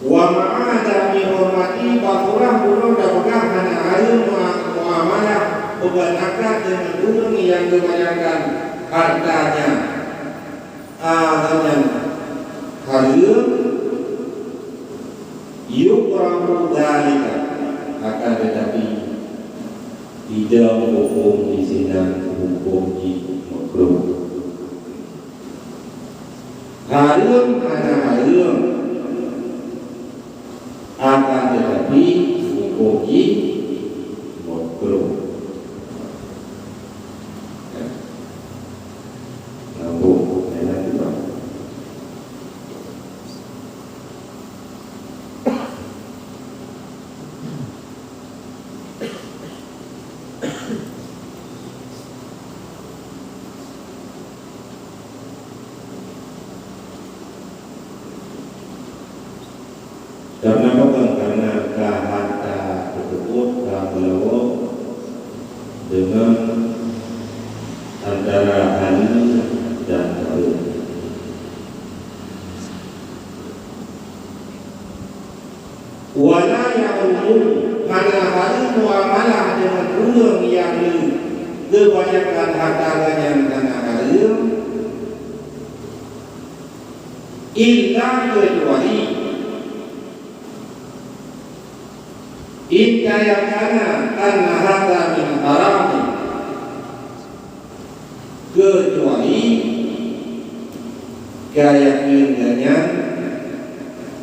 Wa ma'ada mihormati bakurah bunuh dapegah hana ayu muamalah obat akad dengan gunung yang kebanyakan hartanya dengan harum yukrahu dalika, akan tetapi tidak hukum di sini, hukum di makruh. Harum hana harum, akan tetapi hukum di makruh. Karena bukan karena harta tersebut kalau dengan antara halal dan haram. Wala ya'umum mana haram muamalah dengan gunung yang kebanyakan hartanya karena haram illa kecuali in kayakana karena harta min haram, kecuali keyakinannya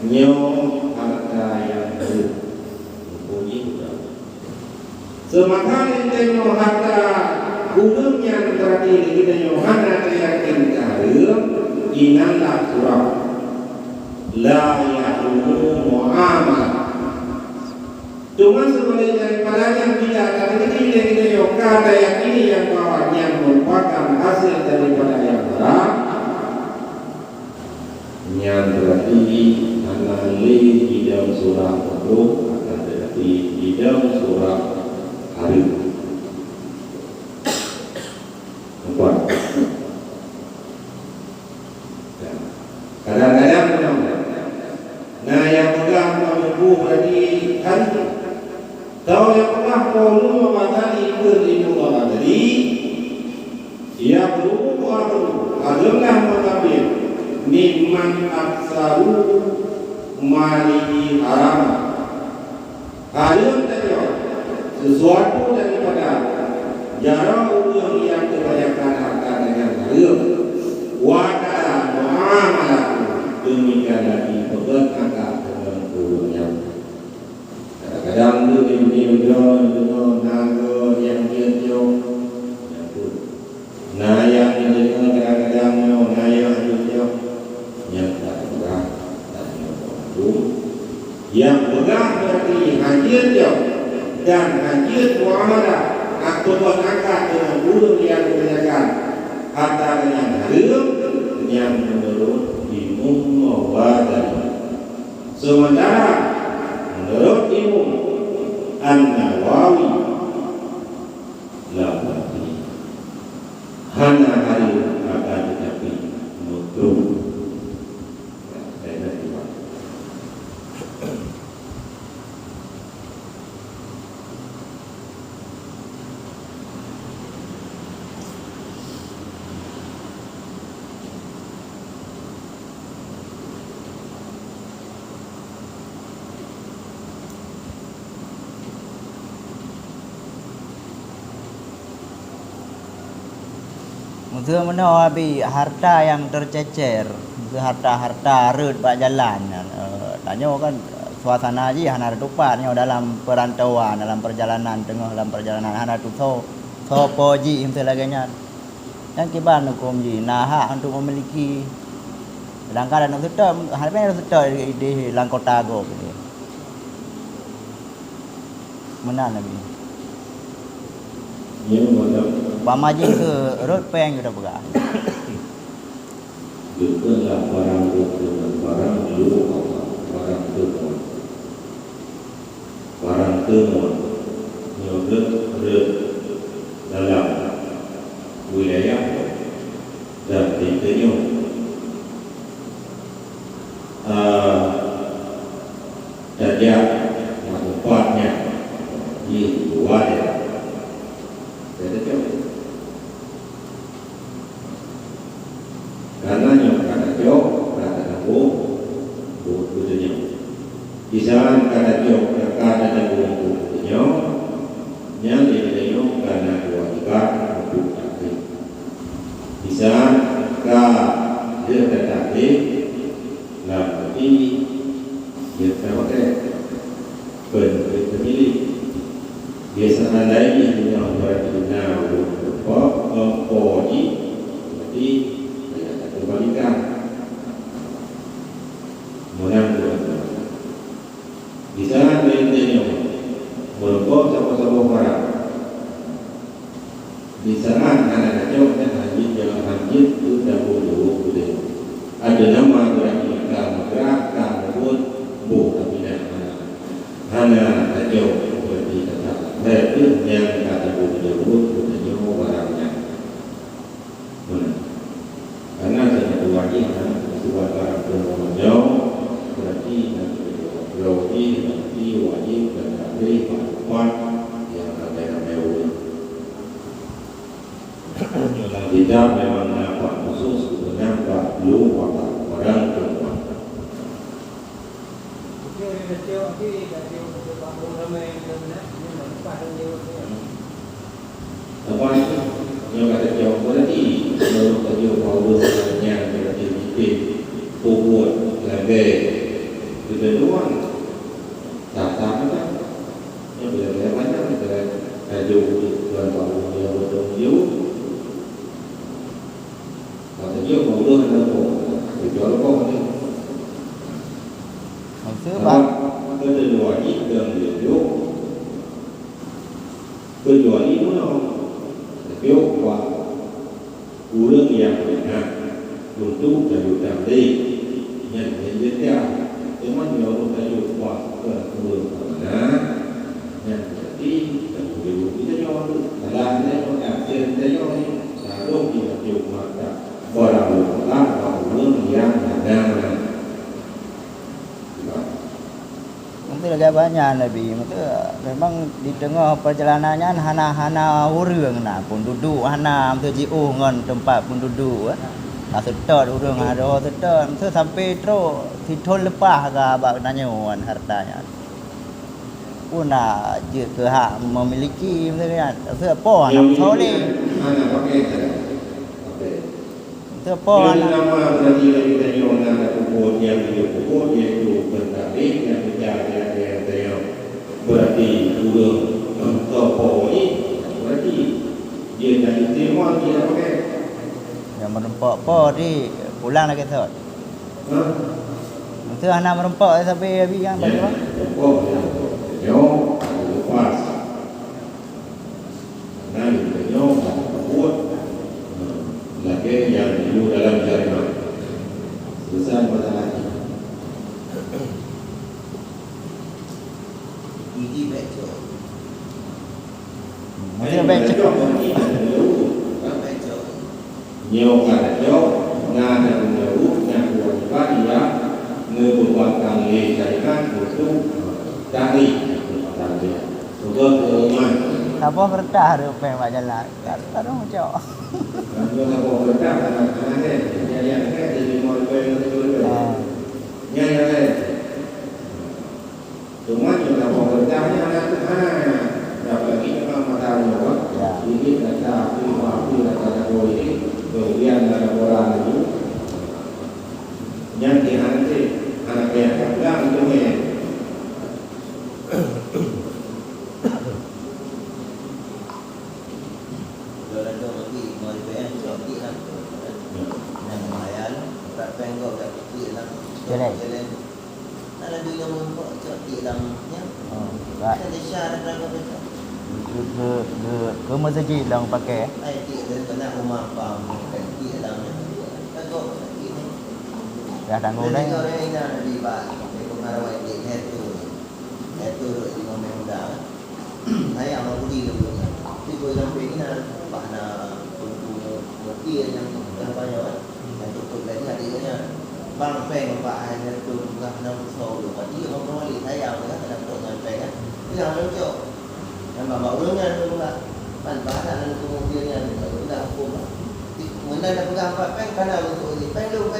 nyo harta yang haram. Sementara nyo harta gunungnya berarti kita nyo hana keyakin haram, inallah surah la ya'lumu mu'amalah. Cuma sebenarnya daripada yang tidak ada kecil kita yoga yang ini yang bahwa yang merupakan hasil daripada yang haram, yang berarti anali di dalam surah makruh, akan tetapi di dalam surah haram. Nampak? Kadang-kadang nah yang pegang mampu berarti haram. Tahu yang pernah kaum mematani beribu orang tadi, ia berhubung adalah mengambil nikmat aksaru mali haram. Haram tadi sesuatu daripada jarang orang yang kebanyakan harta dengan haram. Wada muamalah demikian lagi pegang angka dengan burungnya. Kadang-kadang ini naga yang dia nah yang ini kadang-kadang naya dia yang tak pegang yang pegang berarti hadir dia dan hadir muamalah atau angkat dengan burung yang kebanyakan harta dengan haram yang menurut imam Mawadani. Sementara menurut Imam An-Nawawi la berarti hana hari akan tetapi makruh. Mudah mana habis harta yang tercecer, harta-harta rut bak jalan. Tanya kan suasana ji hana tupatnya dalam perantauan, dalam perjalanan tengah dalam perjalanan hana tu so poji imte laganya. Yang kiban hukum ji nah untuk memiliki sedangkan dan sudah harapnya sudah di langkota go gitu. Mana lagi? Pamaji ke road peng udah pegang. Bukanlah barang dengan barang dulu barang temuan. Barang temuan nyoblet dalam wilayah dan interior. saja manfaatnya di luar ya. Jadi karena yang kata jauh kata aku butuhnya. Kisah kata jauh kata dan butuhnya yang dia karena dua tiga butuh. Bisa dia tetapi làm cái việc theo cái quyền pemilih biasanya lain yang berbeda berarti ada kebalikan menang bisa lainnya merokok sama-sama orang di sana anak kecil haji jangan haji itu dah bodoh ada nama berarti gerak pun bukan tidak hanya kecil seperti kata itu yang kata bodoh nyawa barangnya karena ada wajib sebuah barang jauh berarti wajib dan habis kuat yang ada yang mewah tidak memang nampak khusus nampak lu orang tua. Apa itu? Yang kata jauh berarti menurut kata Paulus yang berarti bikin puput lagi kebetulan tak kan yang berbeda banyak ada Tuhan Paulus yang berdoa kata jauh Paulus ada kecuali kau ni sebab kedua ini dan dia kedua ini mana dia buat urang yang benar untuk terutama yang dia cuma dia orang terus buat urang benar yang jadi terus kita jauh dalam dia orang dia jauh lalu kita jauh maka orang urang yang benar. Itu lagi banyak Nabi. Itu memang di tengah perjalanannya hana urang nak pun duduk hana tu jiu ngan tempat pun duduk nak setot urang ada setot tu sampai terus thon lepas ke abang tanya hartanya. Pun nak je ke hak memiliki macam ni. Tu apa nak soleh. Anak pakai tu apa nak nama berarti kita orang nak puput yang itu bertarik yang berarti urang topo ini berarti dia dari terima dia pakai yang merempak apa di pulang lagi tu. Tu anak merempak sampai habis yang bagi bang. Yo lepas nanti yo buat lagi yang dulu dalam jaringan selesai masalah ini baca macam baca nhiều cả chỗ nga là nhiều nhà của các nhà người của quan càng nghề chạy khác một chút đang đi làm việc của tôi từ mai apa bertah rupai mak jalan tak ada macam kalau apa bertah kan ada yang di mall itu nyanyi cuma kita mau bertanya anak tu dapat kita makan apa ini kata kata ini kemudian ada orang itu yang dihantar anak yang bilang itu ni Orang tu pergi mau dibayar coklat lah, yang bayar, tak penggol tak pergi lah, jalan. Ada dua yang buat coklat lamnya, ada syarat apa betul? ke masjid lang pakai. Ai dia kena rumah pam, coklat lamnya, penggol coklat ni. Dah tanggung dah. Orang ini ada di bawah, di pengaruh itu di momen muda. Saya mau beli dulu. Tapi kalau sampai ini bahana bukti yang banyak yang tutup lagi adanya bang peng pak hanya tu enggak 60 so. Jadi orang lihat saya pegang cok. Yang bawa ulangan dulu lah. Pantaran kemudiannya tidak hukum. Mana ada pegang peng kanan untuk ini, peng dulu.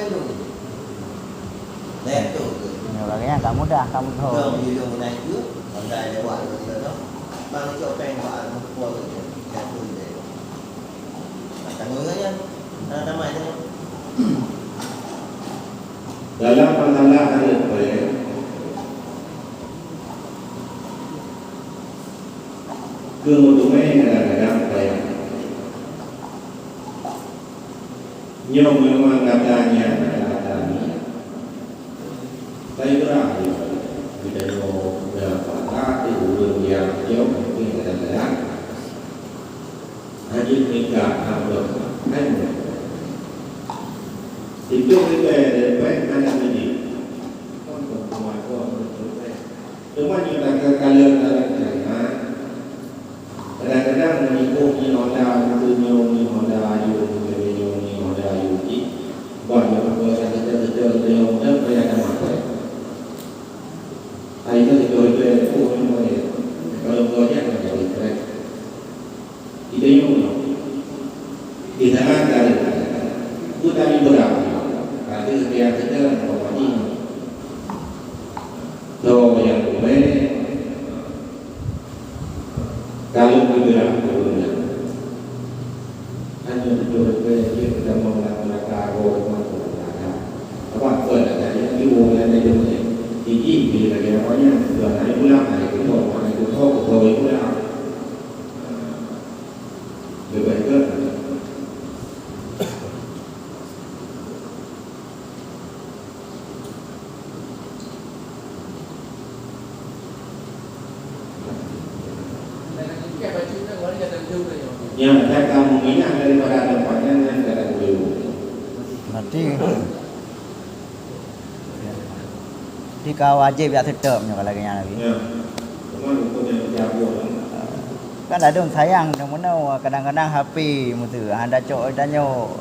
Naik tu. Bagainya tak mudah kamu tahu. Kalau hidung naik tu, pandai lewat tu tu. Bang cok peng buat kuat tu. Jatuh dia. Tanggungannya, nama itu. Dalam masalah hari ini, kemudian kadang-kadang saya nyom memang katanya saya berakhir kita mau berapa urang yang jauh mungkin kadang-kadang haji nikah atau haji itu kita dapat anak ini cuma kita kekalian kadang-kadang mengikuti noda ni noda ayu buat yang betul yang dan banyak macam itu itu kalau banyak macam itu yang di tengah dari itu tadi berapa nanti setiap kita mau ini so yang kalau bergerak turunnya hanya betul dia sudah melakukan karo apa pun ada yang diulang dari itu tinggi bila dia banyak sudah naik pulang naik itu pulang lebih ke yang saya kamu ingat daripada tempatnya yang tidak dulu. Berarti di kau wajib ya tetap kalau lagi lagi. Ya, cuma untuk yang berjabut. Kan ada orang sayang yang mana kadang-kadang HP mutu anda cok danyo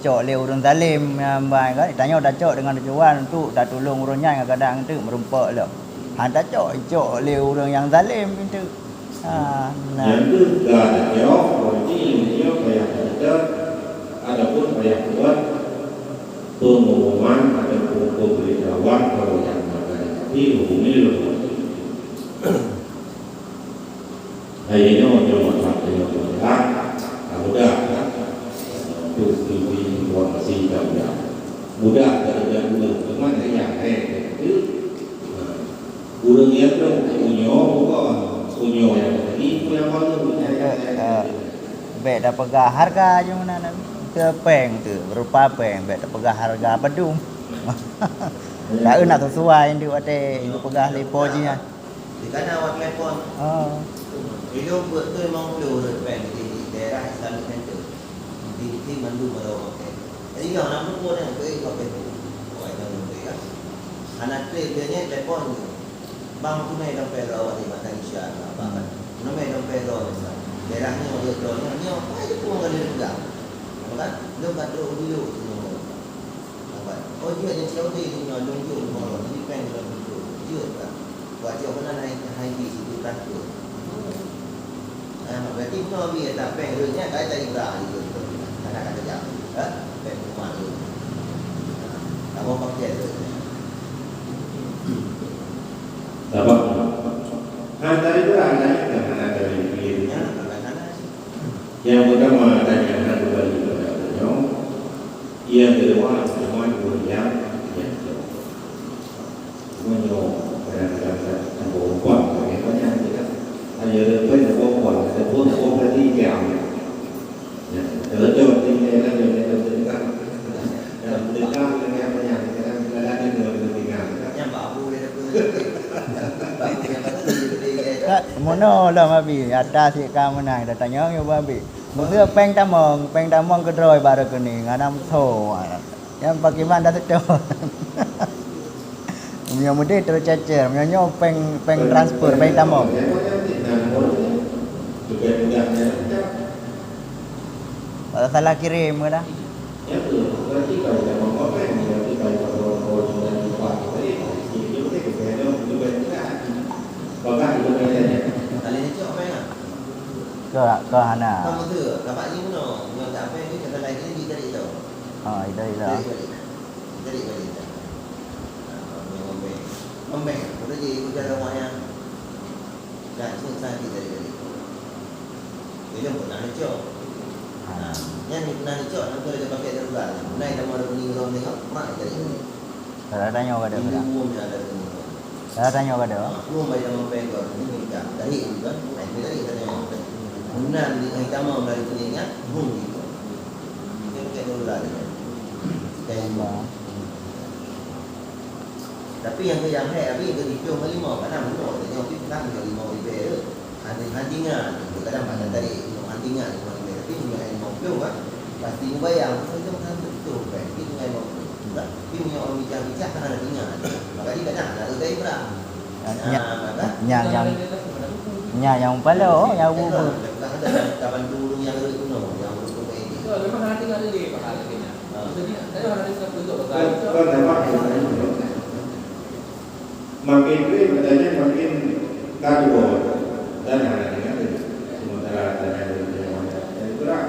cok le urang zalim mai kan danyo dah cok dengan tujuan tu dah tolong urangnya kadang tu merumpak lo. Anda cok le urang yang zalim itu. Yang itu dah jauh, berarti dia banyak kita, adapun banyak buat pengumuman ataupun pemberitahuan kalau yang mana tapi hubungi loh. Akhirnya orang tak mudah, untuk informasi dah mudah dari dulu, cuma yang itu urang yang tu punyo yang tadi yang mana bet dah pegah harga je mana nak ke peng tu berupa peng bet dah pegah harga pedum dah nak sesuai dia ada itu pegah lipo je kan Di kanan awak telefon. Video buat tu memang perlu peng di daerah Islamic Center di Mandu Merau. Jadi yang nak pun yang pergi kau pergi. Kau itu nanti ya. Anak dia telefon bang tunai sampai rawat di Mata Isya apa kan. Tunai sampai rawat daerahnya dia drone ni apa aja pun ada pegang. Kan? Dia kata dulu semua. Apa? Oh dia yang Saudi ni nak tunjuk orang ni peng dalam itu. Dia tak. Buat dia mana naik di situ takut. Berarti Nabi tak peng dia kait tak Ibrahim itu. Anak kata jam. Peng rumah tu. Tak mau pakai tu. Sebab antara itu ada dari pilihnya. Yang pertama ada yang ada kembali kepada beliau. Yang kedua semua yang semuanya kadang-kadang berubah. Bagaimana kita hanya lepas berubah, ada pun berarti jam. Kalau tinggal ada yang terdekat, yang dekat dengan apa yang kadang-kadang ada yang tertinggal. Yang babu dia tu. Mono lah mabi atas si kamu nang dah tanya yo babi. Mungkin peng tamong kedroi baru kini nganam tho. Yang bagaimana dah tu. Punya mudah tercecer, punya peng transfer peng tamong. Kalau salah kirim ke dah. Ya tu, berarti kalau tamong peng berarti kalau orang dan lupa tadi itu kita kena juga bahkan itu ke hana. Kamu tu, dapat ni mana? Yang tak apa ni kata lain ni ditarik tau. Itu Tarik balik. Tarik balik. Membek. Kita jadi ujar awak yang dah selesai kita tarik balik. Dia pun nak lecok. Yang ni pernah lecok, nanti dia pakai darurat. Naik nama ada kuning orang tengok, mak tarik balik. Saya tanya kat dia. Umum yang ada kuning. Saya tanya kat dia. Umum bayar membek kau. Ini tak tarik juga. Naik tarik tanya. Benar di hitam dari kuningnya, gitu. Dia pakai darurat dia. Tapi yang hai habis ke video melima kadang benar tengok kita kan ke 5 ribu hantingan kadang pada tarik hantingan 5 ribu tapi dengan 50 kan pasti bayar itu kan betul kan itu dengan 50 tapi punya orang bincang-bincang kan ada tinggal maka dia kadang ada dari berapa yang palo yang bubu ada kapan dulu yang ada kuno yang bubu ini memang nanti ada di pahala kena jadi ada orang yang untuk Kan dapat makin duit katanya makin kado dan ada dengan itu sementara tanya dari yang kurang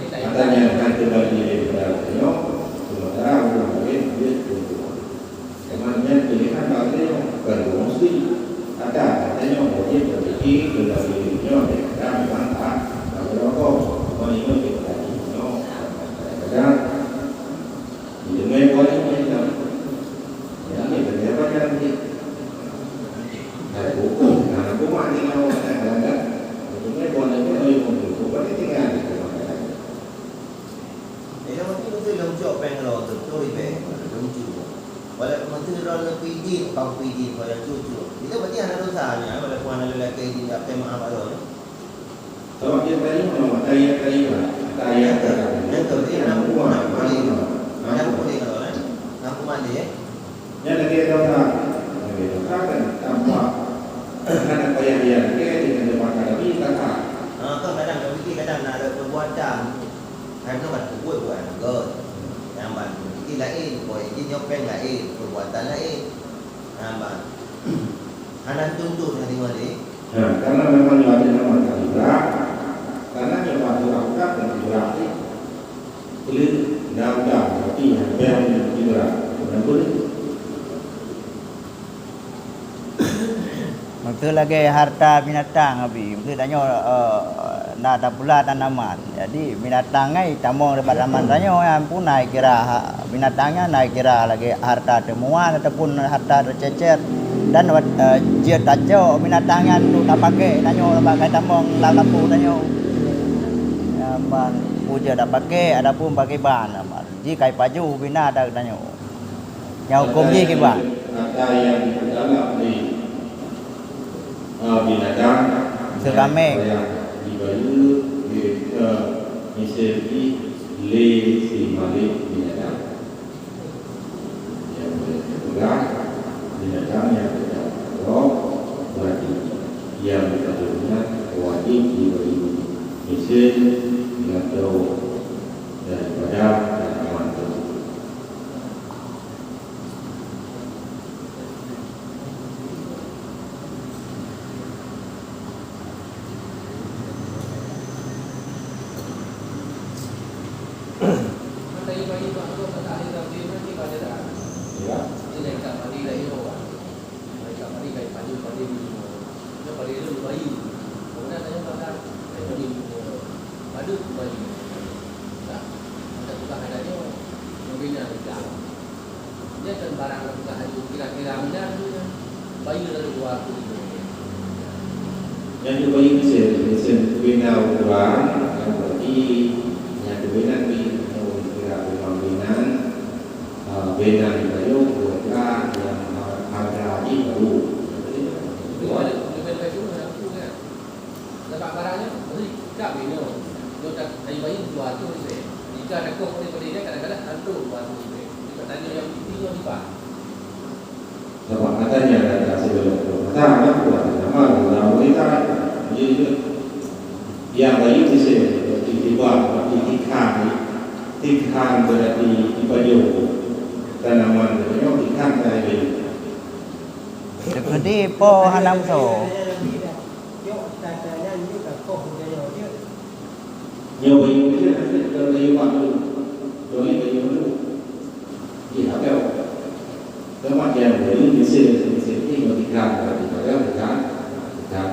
katanya akan kembali daripada itu sementara orang lain dia tunggu kemana pilihan bagian berfungsi ada katanya wajib berpikir kembali itu mereka memang tak berokok mengingat kita itu kadang Dengan boleh kita, ya kita dapatkan di ada hukum, karena hukum ada yang ada, dengan boleh kita hukum, boleh tinggal di rumah. Ini mungkin itu yang jawab pengelola tu, lebih lucu. Walaupun mungkin orang lebih di, kau pergi pada cucu, itu berarti ada dosanya. Walaupun ada lelaki di dalam maaf ada. Kalau dia tadi mana, tayar Yang tu dia nak buat apa ni? Nak boleh kalau kan? Nak mandi ya? Yang lagi dosa kan tampak karena payah dia lagi dengan depan kami kakak. Kan kadang kita fikir kadang nak ada perbuatan, kadang nak buat gol, nampak fikir lain, boleh jadi nyopeng lain, perbuatan lain, nampak. Anak tuntut nanti mana? Karena memang ada nama kalibrak, karena yang waktu lakukan dan berarti kulit dalam tapi yang kalibrak, benar boleh. Betul lagi harta binatang abi. Betul tanya nak ada pula tanaman. Jadi binatang ai tamong dapat tanaman tanya yang pun naik kira binatangnya naik kira lagi harta temuan ataupun harta tercecer dan dia tajo binatangnya tu tak pakai tanya pakai tamong lapu tanya. Aman puja tak pakai adapun pakai ban aman. Ji kai paju bina ada tanya. Yang hukum ji ke ban. Ada yang dalam di binatang Sekameng yang dibayu misalnya le si malik binatang yang berkurang binatang yang berkurang berarti yang berkurang wajib dibayu misalnya atau daripada tanaman tersebut. Yang dibayi mesin bina ukuran yang berarti yang dibina di kira pembinan bina dibayu buatlah yang harga ini baru. Itu ada lebih baik tu nak tu kan. Dapat barangnya, mesti kap bina. Dia tak dari bayi 200 ribu. Jika ada kau daripada dia kadang-kadang hantu 200 ribu. Jika tanya yang tinggi lipat. Sebab katanya ada sebelum pertama buat nama dalam kita jadi yang bayi bisa tiba-tiba tikhan berarti dipayu tanaman berarti tikhan dari Jadi po hanam so. Nhiều bệnh nhân chưa là tôi lấy bạn luôn tôi lấy bệnh nhân luôn gì hả kêu các bạn nhà với những sự khi mà đi làm thì phải đeo phải khám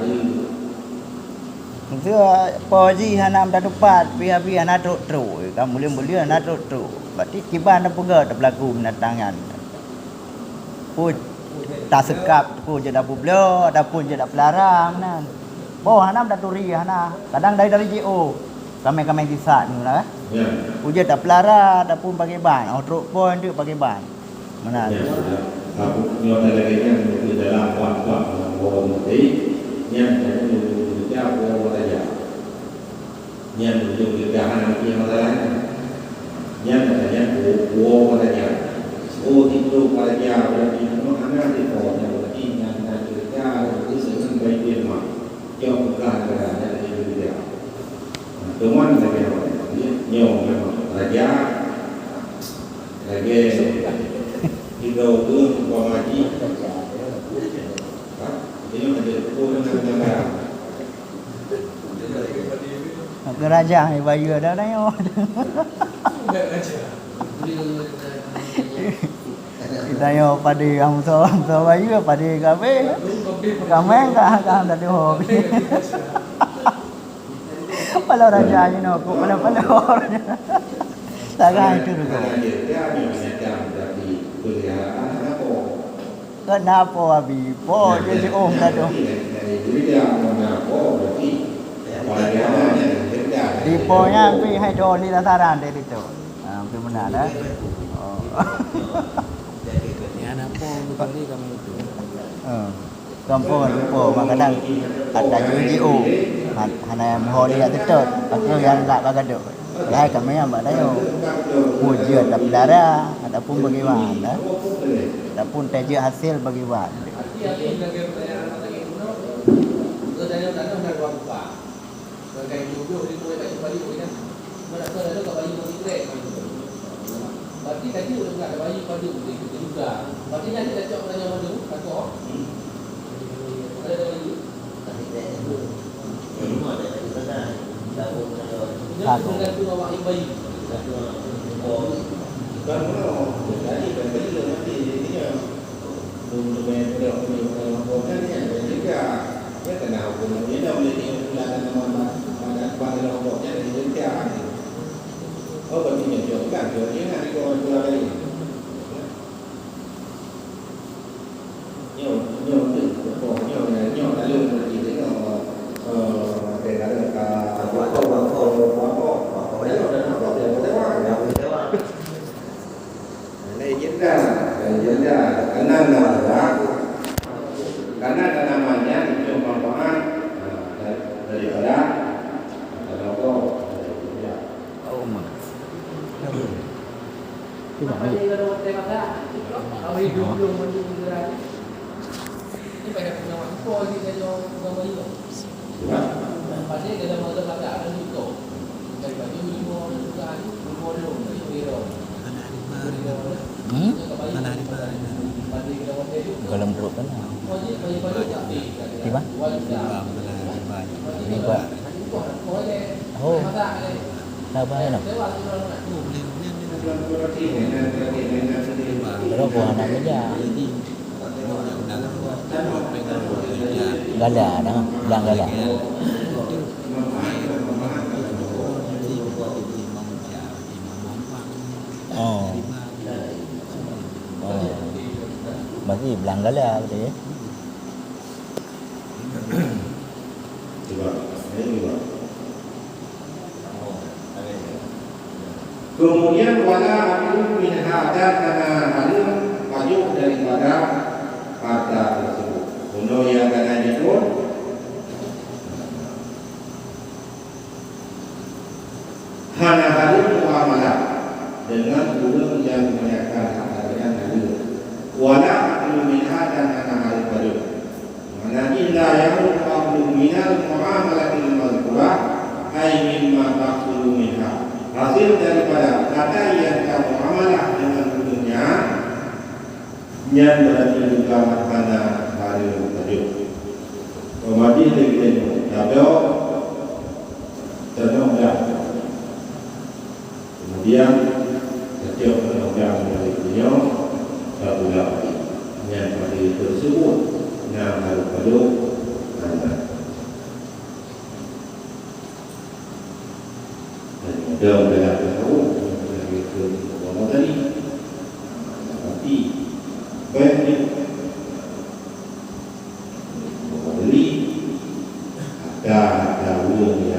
đi Maksudnya poji hanam dah tepat pihak-pihak nak teruk kan mulia-mulia nak teruk. Berarti kiban dah pegah dah berlaku penatangan. Pun tak sekap pun je dah bublo, dah pun je dah pelarang nan. Po hanam dah turi hana. Kadang dari JO. Kami kisah ni lah. ya Uja dah pelarang, dah pun pakai ban. Teruk pun dia pakai ban. Mana? ya sudah aku nyoba lagi kan di dalam kuat-kuat orang tadi yang dia orang raja yang menuju ke hana yang lain yang katanya orang raja itu raja berarti mana di bawahnya berarti yang raja itu sering baik mah yang bukan raja itu dia teman saya nhiều raja đi đầu tư vào mà chi thế nhưng mà để cô đang làm Kerajaan ni bayu dah tengok. Kita yo pada amso bayu pada kafe. Kameng kan dah hobi. Kalau raja ni no ko pala orang. Tagai itu tu. Kenapa abi? Po je om dah tu. Di ponya pi hai do ni la saran dia itu. Pi mana dah? Oh. Ya nak po kali kami itu. Kampung po kadang ada JO. Hana mo dia tetap. Aku yang tak bagado. Lai kami yang ada yo. Wujud ada darah, ada pun bagaimana. Ada pun taji hasil bagaimana. Kayak dulu di kulit kayu bayi kan, mana ada kalau bayi mau dikrek, berarti tadi udah nggak ada bayi pada itu juga. Berarti nanti kita coba tanya mana dulu, tak kok? Ada bayi? Rumah ada di sana. Tahu Jangan ganti bawa bayi. kan jadi benda nanti ini belum ada orang yang juga ya kenal pun dia dah boleh dilakukan nama pada kelompoknya dari Indonesia. Oh begini juga kan, jadi nanti kalau jual lagi. Nhiều tadi berarti itu daerah Ini karena ada namanya itu manfaat daripada rokok. Oh mak. Ini kalau tengok dah, kalau hidup belum menunjukkan ini banyak pengawan kau ni jadi orang bayi tu. Pasal dalam masa masa ada itu, dari baju lima orang juga ni, lima orang dari Biro. Mana di mana? Dalam perut kan. Di mana? Di mana? Oh. Tahu apa nak? Kalau gua nak aja. Gala dah, bilang gala. Oh. Bagi bilang gala betul. Kemudian wala aku min hadat karena halim wajib daripada harta tersebut. Untuk yang kanan itu hana halim muamalah dengan guru yang menanyakan hartanya halim. Wala aku min hadat karena halim wajib. Mana illa yang qablu minal muamalah bil mazkurah ay mimma taqulu minha. Hasil daripada kata yang kamu amalah dengan dunia yang berarti juga karena hari tadi. Kemudian kita jawab tentang kemudian setiap penegak dari beliau satu lagi yang tadi tersebut yang harus perlu anda. Dan mudah-mudahan tahu dari itu tadi. Tapi baik membeli ada uang